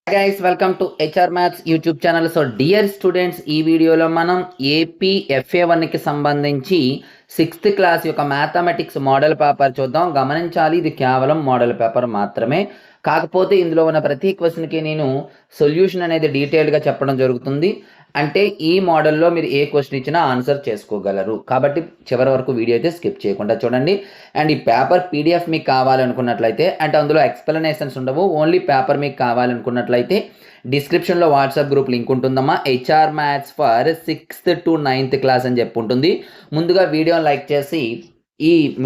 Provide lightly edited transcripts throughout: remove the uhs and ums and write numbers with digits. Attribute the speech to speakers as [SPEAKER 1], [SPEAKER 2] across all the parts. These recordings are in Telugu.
[SPEAKER 1] Guys welcome to HR maths YouTube channel. So dear students, ఈ వీడియోలో మనం ఏపీ FA1కి సంబంధించి 6th క్లాస్ యొక్క మ్యాథమెటిక్స్ మోడల్ పేపర్ చూద్దాం. గమనించాలి, ఇది కేవలం మోడల్ పేపర్ మాత్రమే. కాకపోతే ఇందులో ఉన్న ప్రతి క్వశ్చన్కి నేను సొల్యూషన్ అనేది డీటెయిల్గా చెప్పడం జరుగుతుంది. అంటే ఈ మోడల్లో మీరు ఏ క్వశ్చన్ ఇచ్చినా ఆన్సర్ చేసుకోగలరు. కాబట్టి చివరి వరకు వీడియో అయితే స్కిప్ చేయకుండా చూడండి. అండ్ ఈ పేపర్ PDF మీకు కావాలనుకున్నట్లయితే, అంటే అందులో ఎక్స్ప్లెనేషన్స్ ఉండవు, ఓన్లీ పేపర్ మీకు కావాలనుకున్నట్లయితే డిస్క్రిప్షన్లో వాట్సాప్ గ్రూప్ లింక్ ఉంటుందమ్మా. HR maths for 6th to 9th class అని చెప్పి ఉంటుంది. ముందుగా వీడియోని లైక్ చేసి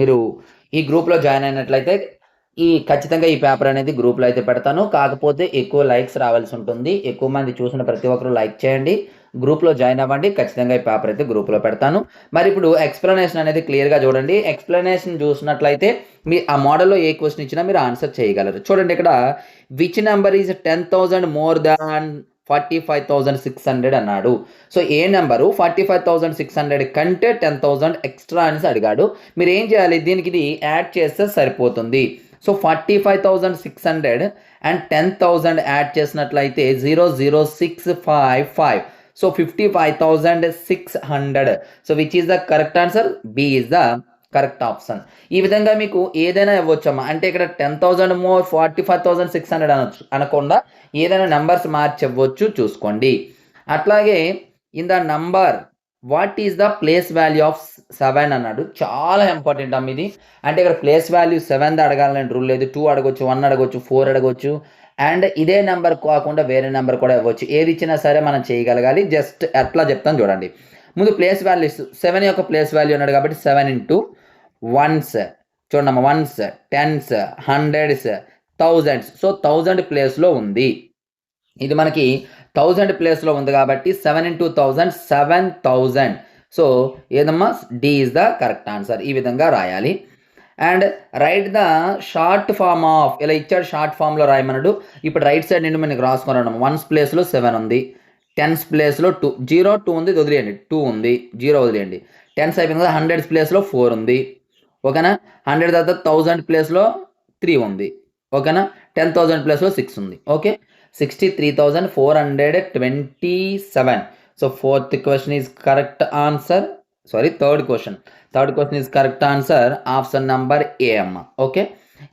[SPEAKER 1] మీరు ఈ గ్రూప్లో జాయిన్ అయినట్లయితే ఖచ్చితంగా ఈ పేపర్ అనేది గ్రూప్లో అయితే పెడతాను. కాకపోతే ఎక్కువ లైక్స్ రావాల్సి ఉంటుంది. ఎక్కువ మంది చూసిన ప్రతి ఒక్కరు లైక్ చేయండి, గ్రూప్లో జాయిన్ అవ్వండి. ఖచ్చితంగా ఈ పేపర్ అయితే గ్రూప్లో పెడతాను. మరి ఇప్పుడు ఎక్స్ప్లెనేషన్ అనేది క్లియర్గా చూడండి. ఎక్స్ప్లెనేషన్ చూసినట్లయితే మీ ఆ మోడల్లో ఏ క్వశ్చన్ ఇచ్చినా మీరు ఆన్సర్ చేయగలరు. చూడండి, ఇక్కడ which number is 10,000 more than 45,600 అన్నాడు. సో ఏ నెంబరు 45,600 కంటే 10,000 ఎక్స్ట్రా అనేసి అడిగాడు. మీరు ఏం చేయాలి, దీనికి ఇది యాడ్ చేస్తే సరిపోతుంది. సో 45,600 అండ్ 10,000 యాడ్ చేసినట్లయితే 00655. So 55,600. So which is the correct answer? B is the correct option. ఈ విధంగా మీకు ఏదైనా ఇవ్వచ్చమ్మా. అంటే ఇక్కడ 10,000 మోర్ 45,600 అనొచ్చు, అనకుండా ఏదైనా నెంబర్స్ మార్చి ఇవ్వచ్చు, చూసుకోండి. అట్లాగే in the number what is the place value of 7 అన్నాడు. చాలా ఇంపార్టెంట్ అమ్మ ఇది. అంటే ఇక్కడ ప్లేస్ వాల్యూ 7 అడగాలని రూల్ లేదు. 2 అడగొచ్చు, 1 అడగొచ్చు, 4 అడగొచ్చు. అండ్ ఇదే నెంబర్ కాకుండా వేరే నెంబర్ కూడా ఇవ్వచ్చు. ఏది ఇచ్చినా సరే మనం చేయగలగాలి. జస్ట్ ఎట్లా చెప్తాను చూడండి. ముందు ప్లేస్ వాల్యూస్ 7 యొక్క ప్లేస్ వాల్యూ అన్నాడు కాబట్టి 7 into 1s, చూడమ్మా, 1s, 10s, 100s, 1000s. So 1000 ప్లేస్లో ఉంది. ఇది మనకి 1000 ప్లేస్లో ఉంది కాబట్టి 7 into 1000 7,000. సో ఏదమ్మా, D is the correct answer. ఈ విధంగా రాయాలి. And write the short form of, ఇలా ఇచ్చాడు షార్ట్ ఫామ్లో రాయమన్నాడు. ఇప్పుడు రైట్ సైడ్ నుండి మనకి రాసుకున్నాడు. 1s ప్లేస్లో 7 ఉంది, 10s ప్లేస్లో 2, 0 2 ఉంది, వదిలేయండి. 2 ఉంది, 0 వదిలేయండి. 10s అయిపోయింది కదా. 100s ప్లేస్లో 4 ఉంది, ఓకేనా. 100 తర్వాత 1000 ప్లేస్లో 3 ఉంది, ఓకేనా. 10,000 ప్లేస్లో 6 ఉంది, okay. 63,427. So fourth question is correct answer. Sorry, third question is correct answer. Option number A అమ్మ, ఓకే.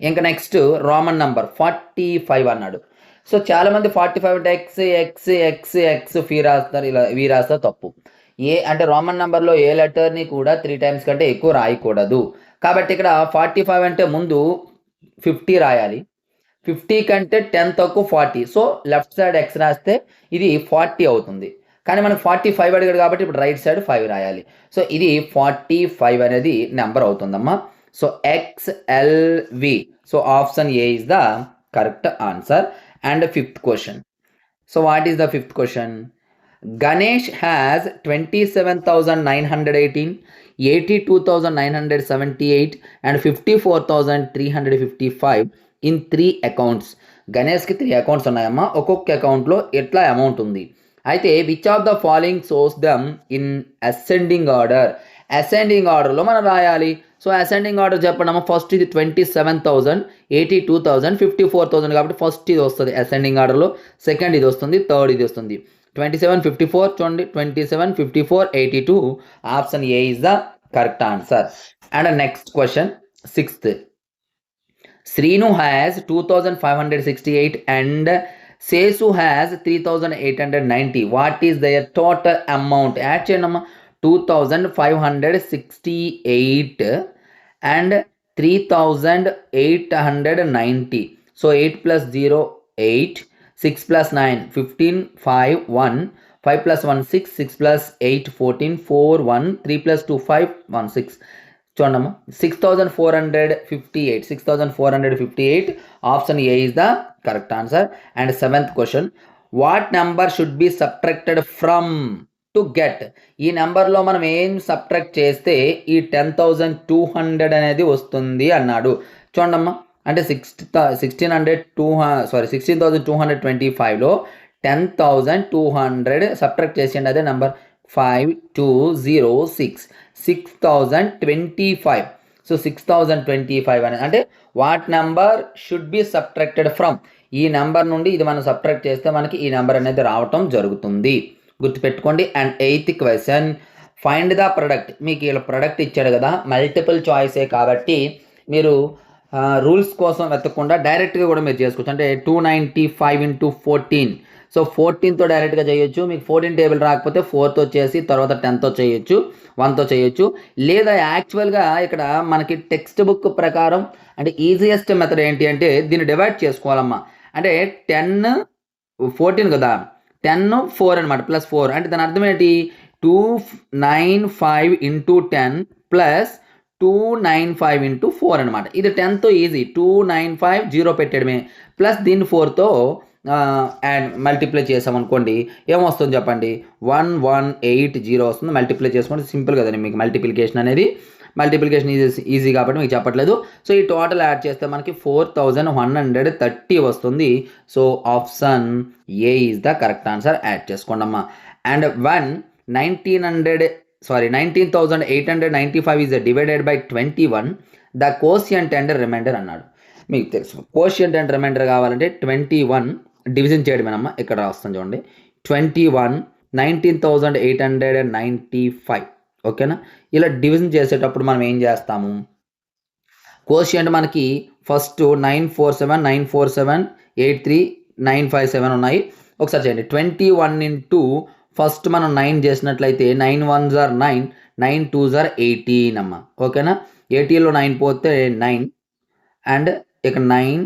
[SPEAKER 1] ఇంకా నెక్స్ట్ రోమన్ నెంబర్ 45 అన్నాడు. సో చాలామంది 45 అంటే X X X X fee రాస్తారు, ఇలా వి రాస్తారు, తప్పు. ఏ అంటే రోమన్ నెంబర్లో ఏ లెటర్ని కూడా 3 times కంటే ఎక్కువ రాయకూడదు. కాబట్టి ఇక్కడ 45 అంటే ముందు 50 రాయాలి. 50 కంటే 10 తక్కువ 40. సో లెఫ్ట్ సైడ్ ఎక్స్ రాస్తే ఇది 40 అవుతుంది. కానీ మనకు 45 అడిగాడు కాబట్టి ఇప్పుడు రైట్ సైడ్ 5 రాయాలి. సో ఇది 45 అనేది నెంబర్ అవుతుందమ్మా. So XLV. So option A is the correct answer. And fifth question. So what is the fifth question? Ganesh has 27,918, 82,978 and 54,355 in 3 accounts. గణేష్కి 3 అకౌంట్స్ ఉన్నాయమ్మా. ఒక్కొక్క అకౌంట్లో ఎట్లా అమౌంట్ ఉంది. అయితే which of the following shows them in ascending order. Ascending ఆర్డర్లో మనం రాయాలి. సో అసెండింగ్ ఆర్డర్ చెప్పండి. ఫస్ట్ ఇది 27,000, 82,000, 54,000 కాబట్టి ఫస్ట్ ఇది వస్తుంది అసెండింగ్ ఆర్డర్లో. సెకండ్ ఇది వస్తుంది, థర్డ్ ఇది వస్తుంది. 27, 54 చూడండి, 27, 54, 82. Option A is the correct answer. And next question, 6th. Srinu has 2,568 and Sesu has 3,890. What is their total amount? Add చేయండి. 2,568 and 3,890. So 8 plus 0, 8. 6 plus 9, 15, 5, 1, 5 plus 1, 6, 6 plus 8, 14, 4, 1, 3 plus 2, 5, 1, 6. చూడమ్మా, 6,458. Option A is the correct answer. And 7th question, what number should be subtracted from to get. ఈ నెంబర్లో మనం ఏం సబ్ట్రాక్ట్ చేస్తే ఈ 10,200 అనేది వస్తుంది అన్నాడు. చూడమ్మా, అంటే 16,225లో 10,200 సబ్ట్రాక్ట్ చేసేయండి. అదే నెంబర్ 5206, 6,025. సో 6,025 అనేది అంటే what number should be subtracted from. ఈ నెంబర్ నుండి ఇది మనం సబ్ట్రాక్ట్ చేస్తే మనకి ఈ నెంబర్ అనేది రావటం జరుగుతుంది. గుర్తుపెట్టుకోండి. And 8th question, find the product. మీకు ఇలా ప్రొడక్ట్ ఇచ్చాడు కదా, మల్టిపుల్ చాయిసే కాబట్టి మీరు రూల్స్ కోసం వెతకకుండా డైరెక్ట్గా కూడా మీరు చేసుకోవచ్చు. అంటే 295 × 14, సో 14తో డైరెక్ట్గా చేయొచ్చు. మీకు 14 టేబుల్ రాకపోతే 4తో చేసి తర్వాత 10తో చేయొచ్చు, 1తో చేయొచ్చు. లేదా యాక్చువల్గా ఇక్కడ మనకి టెక్స్ట్ బుక్ ప్రకారం అంటే ఈజియెస్ట్ మెథడ్ ఏంటి అంటే దీన్ని డివైడ్ చేసుకోవాలమ్మా. అంటే 10 14 కదా, 10 4 అనమాట, +4 అంటే దాని అర్థం ఏంటి, 295 × 10 ప్లస్ 295 × 4 అనమాట. ఇది 10తో ఈజీ, 295 0 పెట్టడమే, ప్లస్ దీన్ని 4తో అండ్ మల్టిప్లై చేసామనుకోండి ఏమొస్తుంది చెప్పండి, 1180 వస్తుంది. మల్టిప్లై చేసుకోండి, సింపుల్ కదండి మీకు మల్టిప్లికేషన్ అనేది. మల్టిప్లికేషన్ ఈజీ కాబట్టి మీకు చెప్పట్లేదు. సో ఈ టోటల్ యాడ్ చేస్తే మనకి 4130 వస్తుంది. So option A is the correct answer. Add చేసుకోండి అమ్మా. And 19,895 is divided by 21, the quotient and remainder అన్నాడు. మీకు తెలుసు కోషియంట్ అండ్ రిమైండర్ కావాలంటే 21 డివిజన్ చేయడమేనమ్మా. ఇక్కడ రాస్తాం చూడండి, 21 19,895. ఓకేనా. ఇలా డివిజన్ చేసేటప్పుడు మనం ఏం చేస్తాము, కోషియంట్ మనకి ఫస్ట్ 947 947 83 957 ఉన్నాయి. ఒకసారి చేయండి. 21 ఇంటూ ఫస్ట్ మనం 9 చేసినట్లయితే 9 1s are 9, 9 2s are 18 అమ్మ. ఓకేనా. 80లో 9 పోతే 9 అండ్ ఇక 9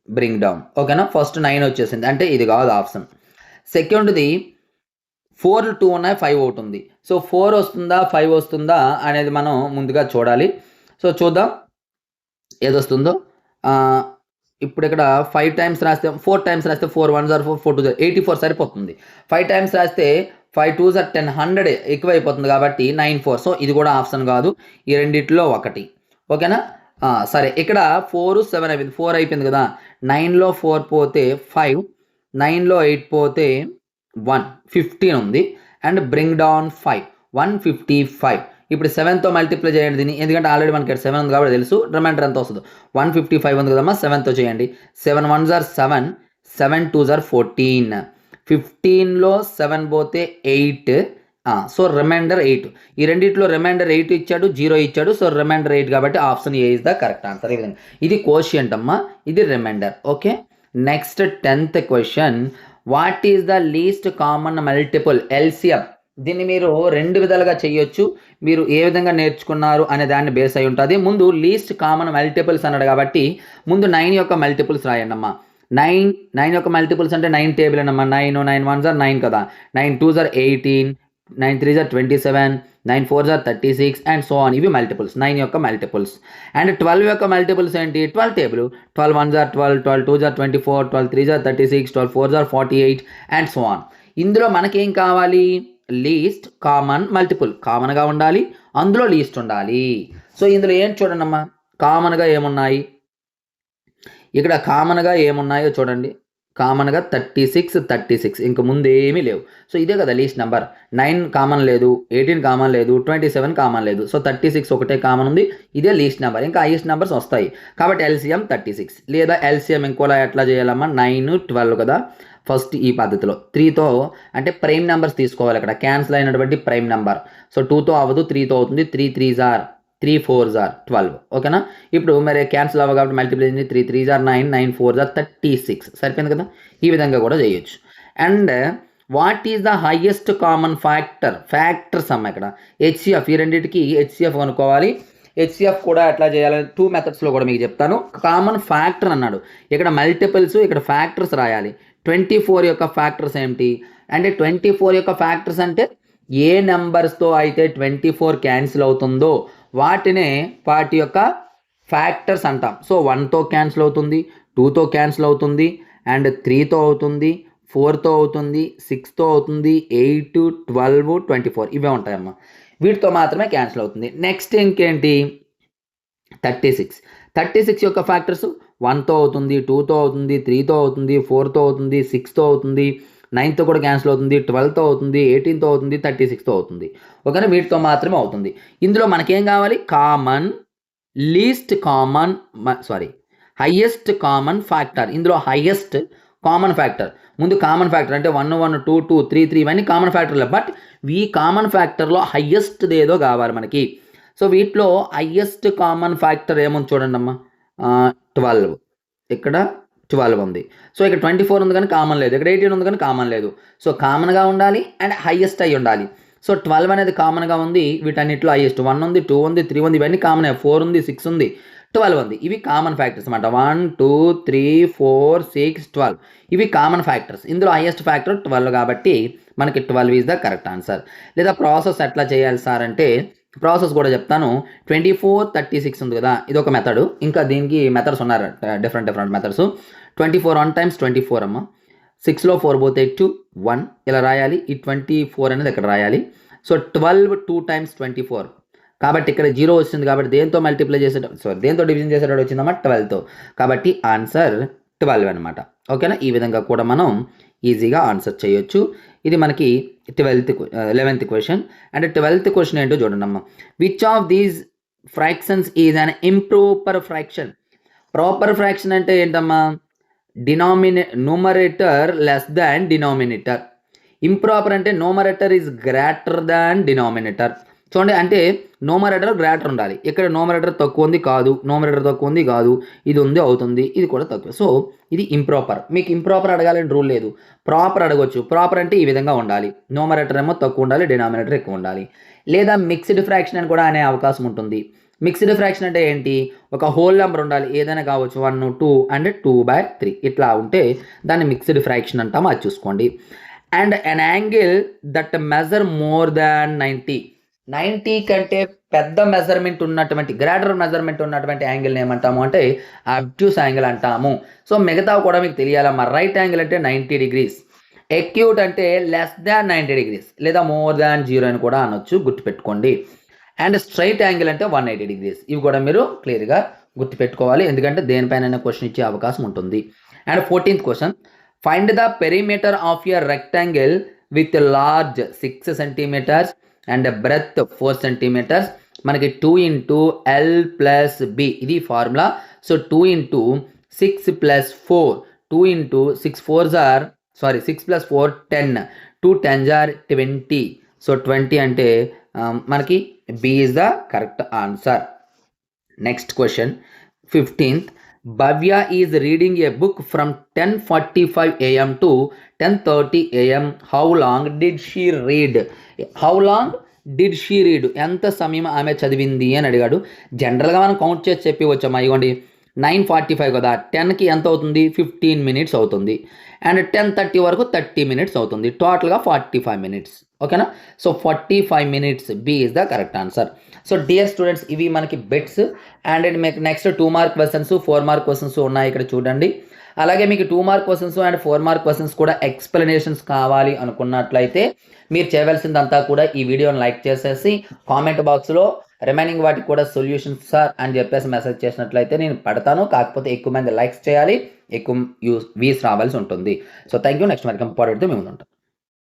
[SPEAKER 1] బ్రింగ్ డౌన్. ఓకేనా. ఫస్ట్ 9 వచ్చేసింది, అంటే ఇది కాదు ఆప్షన్. సెకండ్ది 4 2 ఉన్నాయి, 5 ఒకటి ఉంది. సో 4 వస్తుందా 5 వస్తుందా అనేది మనం ముందుగా చూడాలి. సో చూద్దాం ఏదొస్తుందో. ఇప్పుడు ఇక్కడ 5 టైమ్స్ రాస్తే 4 టైమ్స్ రాస్తే 4 1s are 4 4 2s are 84 సరిపోతుంది. 5 టైమ్స్ రాస్తే 5 2s are 10 100 ఎక్కువ అయిపోతుంది కాబట్టి 9 4. సో ఇది కూడా ఆప్షన్ కాదు, ఈ రెండిట్లో ఒకటి. ఓకేనా. సరే ఇక్కడ 4 7 అయిపోయింది, 4 అయిపోయింది కదా. 9లో 4 పోతే 5, 9లో 8 పోతే 1, 15 ఉంది. And bring down 5, 155. ఇప్పుడు 7తో మల్టిప్లై చేయండి దీన్ని, ఎందుకంటే ఆల్రెడీ మనకి 7 ఉంది కాబట్టి తెలుసు. రిమైండర్ ఎంత వస్తుందో 155 ఉంది కదమ్మా. 7తో చేయండి. 7 1s are 7, 7 2s are 14. 15లో 7 పోతే 8, సో రిమైండర్ 8. ఈ రెండిట్లో రిమైండర్ 8 ఇచ్చాడు, 0 ఇచ్చాడు. సో రిమైండర్ 8 కాబట్టి option A is the correct answer. ఈ విధంగా ఇది కోషియంట్ అమ్మా, ఇది remainder. Okay. Next 10th question, what is the least common multiple LCM. దీన్ని మీరు రెండు విధాలుగా చేయొచ్చు. మీరు ఏ విధంగా నేర్చుకున్నారు అనే దాన్ని బేస్ అయి ఉంటుంది. ముందు లీస్ట్ కామన్ మల్టిపుల్స్ అన్నాడు కాబట్టి ముందు 9 యొక్క మల్టిపుల్స్ రాయండి అమ్మా. 9 యొక్క మల్టిపుల్స్ అంటే 9 టేబుల్ అన్నమ్మా. 9 9 1s are 9 కదా. 9 2s are 18, 9 3s are 27, 9 4s are 36 and so on. ఇవి మల్టిపుల్స్, 9 యొక్క మల్టిపుల్స్. అండ్ 12 యొక్క మల్టిపుల్స్ ఏంటి, 12 table. 12 1s are 12, 12 2s are 24, 12 3s are 36, 12 4s are 48 and so on. ఇందులో మనకేం కావాలి, లీస్ట్ కామన్ మల్టిపుల్. కామన్గా ఉండాలి, అందులో లీస్ట్ ఉండాలి. సో ఇందులో ఏం చూడండి అమ్మా, కామన్గా ఏమున్నాయి, ఇక్కడ కామన్గా ఏమున్నాయో చూడండి. కామన్గా 36 ఇంక ముందు ఏమీ లేవు. సో ఇదే కదా లీస్ట్ నెంబర్. 9 కామన్ లేదు, 18 కామన్ లేదు, 27 కామన్ లేదు. సో 36 ఒకటే కామన్ ఉంది, ఇదే లీస్ట్ నెంబర్. ఇంకా హైయెస్ట్ నెంబర్స్ వస్తాయి కాబట్టి ఎల్సిఎం 36. లేదా ఎల్సిఎం ఇంకోలా ఎట్లా చేయాలమ్మా, 9 12 కదా. ఫస్ట్ ఈ పద్ధతిలో 3తో అంటే ప్రైమ్ నెంబర్స్ తీసుకోవాలి. ఇక్కడ క్యాన్సిల్ అయినటువంటి ప్రైమ్ నెంబర్. సో 2తో అవ్వదు, 3తో అవుతుంది. 3 3s are 3 4s are 12. ఓకేనా. ఇప్పుడు మరి క్యాన్సిల్ అవ్వ కాబట్టి మల్టిప్లై చేయండి. 3 3s are 9, 9 4s are 36. సరిపోయింది కదా. ఈ విధంగా కూడా చేయొచ్చు. And what is the highest common factors అమ్మ. ఇక్కడ హెచ్సిఎఫ్, ఈ రెండింటికి హెచ్సిఎఫ్ కనుక్కోవాలి. హెచ్సిఎఫ్ కూడా ఎట్లా చేయాలి 2 మెథడ్స్లో కూడా మీకు చెప్తాను. కామన్ ఫ్యాక్టర్ అన్నాడు, ఇక్కడ మల్టిపుల్స్, ఇక్కడ ఫ్యాక్టర్స్ రాయాలి. 24 యొక్క ఫ్యాక్టర్స్ ఏమిటి అంటే 24 యొక్క ఫ్యాక్టర్స్ అంటే ఏ నెంబర్స్తో అయితే 24 క్యాన్సిల్ అవుతుందో వాటినే వాటి యొక్క ఫ్యాక్టర్స్ అంటాం. సో 1తో క్యాన్సిల్ అవుతుంది, 2తో క్యాన్సిల్ అవుతుంది, అండ్ 3తో అవుతుంది, 4తో అవుతుంది, 6తో అవుతుంది, 8 12 24 ఇవే ఉంటాయమ్మా. వీటితో మాత్రమే క్యాన్సిల్ అవుతుంది. నెక్స్ట్ ఇంకేంటి 36 యొక్క ఫ్యాక్టర్స్ 1తో అవుతుంది, 2తో అవుతుంది, 3తో అవుతుంది, 4తో అవుతుంది, 6తో అవుతుంది, 9తో కూడా క్యాన్సిల్ అవుతుంది, 12తో అవుతుంది, 18తో అవుతుంది, 36తో అవుతుంది. ఓకేనా. వీటితో మాత్రమే అవుతుంది. ఇందులో మనకేం కావాలి, common, least common, highest common factor, ఇందులో హైయెస్ట్ కామన్ ఫ్యాక్టర్, ముందు కామన్ ఫ్యాక్టర్ అంటే 1 1 2 2 3 3 ఇవన్నీ కామన్ ఫ్యాక్టర్లే, బట్ ఈ కామన్ ఫ్యాక్టర్లో హైయెస్ట్ ఏదో కావాలి మనకి. సో వీటిలో హైయెస్ట్ కామన్ ఫ్యాక్టర్ ఏముంది చూడండి అమ్మా, 12, ఇక్కడ 12 ఉంది. సో ఇక్కడ 24 ఉంది కానీ కామన్ లేదు, ఇక్కడ 18 ఉంది కానీ కామన్ లేదు. సో కామన్గా ఉండాలి అండ్ హైయెస్ట్ అయి ఉండాలి. సో 12 అనేది కామన్గా ఉంది, వీటన్నిటిలో హైయెస్ట్ 1 ఉంది, 2 ఉంది, 3 ఉంది, ఇవన్నీ కామన్. 4 ఉంది, 6 ఉంది, 12 ఉంది. ఇవి కామన్ ఫ్యాక్టర్స్ అనమాట. 1 2 3 4 6 12 ఇవి కామన్ ఫ్యాక్టర్స్. ఇందులో హైయెస్ట్ ఫ్యాక్టర్ 12 కాబట్టి మనకి 12 ఈజ్ ద కరెక్ట్ ఆన్సర్. లేదా ప్రాసెస్ ఎట్లా చేయాలి సార్ అంటే ప్రాసెస్ కూడా చెప్తాను. 24 36 ఉంది కదా, ఇది ఒక మెథడ్. ఇంకా దీనికి మెథడ్స్ ఉన్నారు, డిఫరెంట్ మెథడ్స్. 24 1 times 24 అమ్మ, 6లో 4 పోతే 2 1 ఇలా రాయాలి. ఈ 24 అనేది ఇక్కడ రాయాలి. సో 12 2 times 24 కాబట్టి ఇక్కడ 0 వచ్చింది కాబట్టి దేంతో మల్టిప్లై చేసేటప్పుడు దేంతో డివిజన్ చేసేటప్పుడు వచ్చిందమ్మా 12తో. కాబట్టి ఆన్సర్ 12 అనమాట. ఓకేనా, ఈ విధంగా కూడా మనం ఈజీగా ఆన్సర్ చేయొచ్చు. ఇది మనకి 11th question. And 12th question ఏంటో చూడండి అమ్మ. Which of these fractions is an improper fraction? Proper fraction అంటే ఏంటమ్మా, numerator less than denominator. Improper అంటే numerator is greater than denominator. చూడండి, అంటే న్యూమరేటర్ గ్రేటర్ ఉండాలి. ఇక్కడ న్యూమరేటర్ తక్కువ ఉంది కాదు, న్యూమరేటర్ తక్కువ ఉంది కాదు, ఇది ఉంది అవుతుంది, ఇది కూడా తక్కువ. సో ఇది ఇంప్రాపర్. మీకు ఇంప్రాపర్ అడగాలని రూల్ లేదు, ప్రాపర్ అడగొచ్చు. ప్రాపర్ అంటే ఈ విధంగా ఉండాలి, న్యూమరేటర్ ఏమో తక్కువ ఉండాలి, డినామినేటర్ ఎక్కువ ఉండాలి. లేదా మిక్స్డ్ ఫ్రాక్షన్ అని కూడా అనే అవకాశం ఉంటుంది. మిక్స్డ్ ఫ్రాక్షన్ అంటే ఏంటి, ఒక హోల్ నెంబర్ ఉండాలి, ఏదైనా కావచ్చు, 1 2 అండ్ 2/3 ఇట్లా ఉంటే దాన్ని మిక్స్డ్ ఫ్రాక్షన్ అంటాము, అది చూసుకోండి. And an angle that measure more than 90 కంటే పెద్ద మెజర్మెంట్ ఉన్నటువంటి, గ్రేటర్ మెజర్మెంట్ ఉన్నటువంటి యాంగిల్ని ఏమంటాము అంటే అబ్ట్యూస్ యాంగిల్ అంటాము. సో మిగతా కూడా మీకు తెలియాలమ్మా. రైట్ యాంగిల్ అంటే 90 degrees, ఎక్యూట్ అంటే లెస్ దాన్ 90 degrees లేదా మోర్ దాన్ 0 అని కూడా అనొచ్చు, గుర్తుపెట్టుకోండి. అండ్ స్ట్రైట్ యాంగిల్ అంటే 180 degrees. ఇవి కూడా మీరు క్లియర్గా గుర్తుపెట్టుకోవాలి, ఎందుకంటే దేనిపైన క్వశ్చన్ ఇచ్చే అవకాశం ఉంటుంది. And 14th question, find the perimeter of your rectangle with large 6 centimeters and breadth 4 centimeters. మనకి 2 into L plus B ఇది formula. So 2 into 6 plus 4, 2 into 6 4s are 6 plus 4 10, 2 10s are 20. So 20 అంటే మనకి B is the correct answer. Next question, 15th. Bhavya is reading a book from 10:45 a.m. to 10:30 a.m. How long did she read? How long did she read? ఎంత సమయం ఆమె చదివింది అని అడిగాడు. జనరల్గా మనం కౌంట్ చేసి చెప్పి వచ్చామా, ఇవ్వండి 9:45 కదా, 10కి ఎంత అవుతుంది, 15 minutes అవుతుంది. అండ్ 10:30 వరకు 30 minutes అవుతుంది, టోటల్గా 45 minutes. ఓకేనా, so 45 minutes B is the correct answer. So dear students, ఇవి మనకి బిట్స్. అండ్ మీకు next 2 mark questions 4 mark questions ఉన్నాయి ఇక్కడ చూడండి. అలాగే మీకు 2 mark questions and 4 mark questions కూడా ఎక్స్ప్లెనేషన్స్ కావాలి అనుకున్నట్లయితే మీరు చేయవలసిందంతా కూడా ఈ వీడియోని లైక్ చేసేసి కామెంట్ బాక్స్లో రిమైనింగ్ వాటికి కూడా సొల్యూషన్స్ సార్ అని చెప్పేసి మెసేజ్ చేసినట్లయితే నేను పడతాను. కాకపోతే ఎక్కువ మంది లైక్స్ చేయాలి, ఎక్కువ వ్యూస్ రావాల్సి ఉంటుంది. So thank you. నెక్స్ట్ మరి ఇంపార్టెంట్ మేము ఉంటాం.